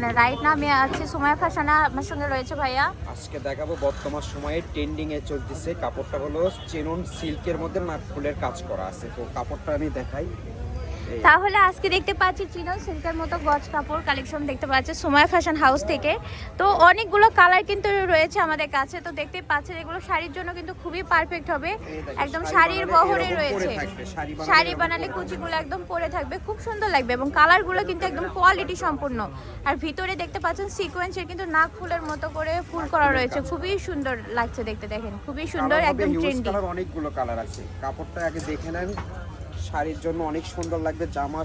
Right না আমি আছি সুমাইয়া ফ্যাশনে, আমার সঙ্গে রয়েছে ভাইয়া। আজকে দেখাবো বর্তমান সময়ে ট্রেন্ডিং এ চলতেছে কাপড়টা হলো চেনন সিল্কের মধ্যে নাক ফুলের কাজ করা আছে। তো কাপড়টা আমি দেখাই। তাহলে আজকে দেখতে পাচ্ছি চিনন সিল্কের মতো গজ কাপড় কালেকশন দেখতে পাচ্ছি সুমাইয়া ফ্যাশন হাউস থেকে। তো অনেকগুলো কালার কিন্তু রয়েছে আমাদের কাছে। তো দেখতে পাচ্ছেন এগুলো শাড়ির জন্য কিন্তু খুবই পারফেক্ট হবে, একদম শাড়ির বহরে রয়েছে। শাড়ি বানালে কুচিগুলো একদম পরে থাকবে, খুব সুন্দর লাগবে এবং কালারগুলো কিন্তু একদম কোয়ালিটি সম্পূর্ণ। আর ভিতরে দেখতে পাচ্ছেন সিকোয়েন্সের কিন্তু নাক ফুলের মতো করে ফুল করা রয়েছে, খুবই সুন্দর লাগছে দেখতে। দেখেন খুবই সুন্দর, একদম ট্রেন্ডি। অনেকগুলো কালার আছে, কাপড়টা আগে দেখে নেন। শাড়ির জন্য অনেক সুন্দর লাগবে। জামা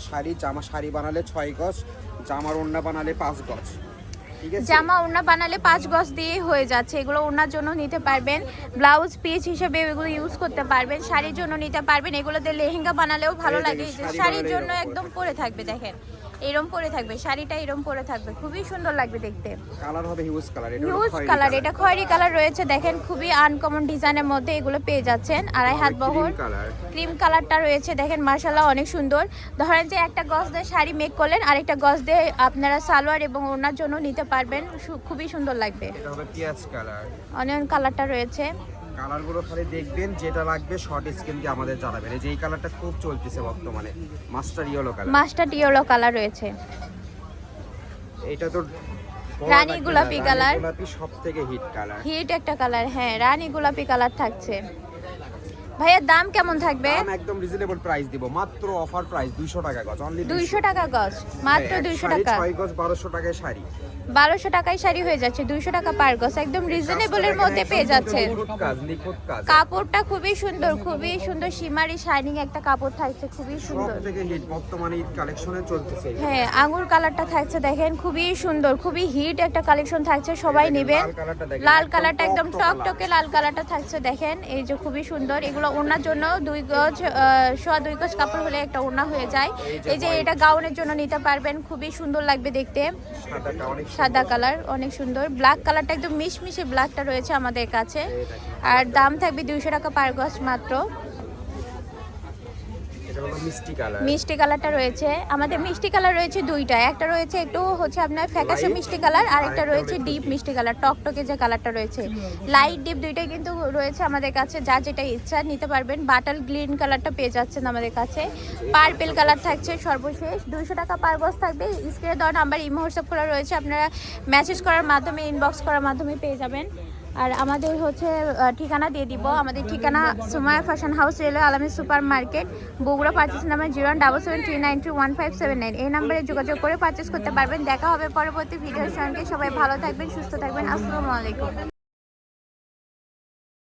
শাড়ি বানালে 6 গজ, জামার ওড়না বানালে 5 গজ। ঠিক আছে, জামা ওড়না বানালে 5 গজ দিয়ে হয়ে যাচ্ছে। এগুলো ওড়নার জন্য নিতে পারবেন, ব্লাউজ পিস হিসেবে এগুলো ইউজ করতে পারবেন, শাড়ির জন্য নিতে পারবেন। এগুলো দিয়ে লেহেঙ্গা বানালেও ভালো লাগে। শাড়ির জন্য একদম পরে থাকবে, দেখেন এরকম পরে থাকবে, শাড়িটা এরকম পরে থাকবে, খুবই সুন্দর লাগবে দেখতে। কালার হবে হিউজ কালার, হিউজ কালার, এটা খয়েরি কালার রয়েছে। দেখেন খুবই আনকমন ডিজাইনের মধ্যে এগুলো পেয়ে যাচ্ছেন। আড়াই হাত বহর ক্রিম কালারটা রয়েছে, দেখেন মাশাআল্লাহ অনেক সুন্দর। ধরেন যে একটা গজ দিয়ে শাড়ি মেক করলেন, আরেকটা গজ দিয়ে আপনারা সালোয়ার এবং ওড়নার জন্য নিতে পারবেন, খুবই সুন্দর লাগবে। এটা হবে পিয়াজ কালার, অনিয়ন কালারটা রয়েছে। কালারগুলো খালি দেখবেন, যেটা লাগবে শর্ট স্ক্রিন দিয়ে আমাদের জানাবেন। এই যে এই কালারটা খুব চলতেছে বর্তমানে, master yellow colour. Master yellow colour রয়েছে। এটা তো রানী গোলাপি কালার, গোলাপি সবথেকে হিট কালার, হিট একটা কালার। হ্যাঁ, রানী গোলাপি কালার থাকছে। ভাইয়া দাম কেমন থাকবে? দাম একদম রিজনেবল প্রাইস দিব, মাত্র অফার প্রাইস 200 টাকা গজ, অনলি 200 টাকা গজ, মাত্র 200 টাকা। 6 গজ 1200 টাকায় শাড়ি, 1200 টাকায় শাড়ি হয়ে যাচ্ছে, 200 টাকা পার গজ, একদম রিজনেবলের মধ্যে পেয়ে যাচ্ছেন। কাপড়টা খুবই সুন্দর, খুবই সুন্দর শিমারি শাইনিং একটা কাপড় থাকছে, খুবই সুন্দর। সবথেকে হিট বর্তমানে ঈদ কালেকশনে চলতেছে। হ্যাঁ, আঙ্গুর কালারটা থাকছে, দেখেন খুবই সুন্দর, খুবই হিট একটা কালেকশন থাকছে, সবাই নেবেন। লাল কালারটা একদম টকটকে লাল কালারটা থাকছে, দেখেন এই যে খুবই সুন্দর। এগুলো ওড়নার জন্য 2 গজ 2.5 গজ কাপড় হলে একটা ওড়না হয়ে যায়। এই যে এটা গাউনের জন্য নিতে পারবেন, খুবই সুন্দর লাগবে দেখতে। সাদা কালার অনেক সুন্দর, ব্ল্যাক কালারটা একদম মিশমিশে ব্ল্যাকটা রয়েছে আমাদের কাছে। আর দাম থাকবে 200 টাকা পার গজ মাত্র। মিষ্টি কালারটা রয়েছে আমাদের, মিষ্টি কালার রয়েছে দুইটা, একটা রয়েছে একটু হচ্ছে আপনার ফ্যাকাশে মিষ্টি কালার, আর একটা রয়েছে ডিপ মিষ্টি কালার, টকটকে যে কালারটা রয়েছে। লাইট ডিপ দুইটাই কিন্তু রয়েছে আমাদের কাছে, যা যেটা ইচ্ছা নিতে পারবেন। বাটার গ্রিন কালারটা পেয়ে যাচ্ছেন আমাদের কাছে, পার্পেল কালার থাকছে সর্বশেষ। 200 টাকা পার গজ থাকবে। স্ক্রিনে দেওয়া নাম্বার ইমো হোয়াটসঅ্যাপ খোলা রয়েছে, আপনারা মেসেজ করার মাধ্যমে ইনবক্স করার মাধ্যমে পেয়ে যাবেন। আর আমাদের হচ্ছে ঠিকানা দিয়ে দিব। আমাদের ঠিকানা Sumaiya fashion house, railway Alami super market, Bogura. Purchase number 01773931579। এই নাম্বারে যোগাযোগ করে পারচেস করতে পারবেন। দেখা হবে পরবর্তী ভিডিওর সঙ্গে। সবাই ভালো থাকবেন, সুস্থ থাকবেন। আসসালামু আলাইকুম।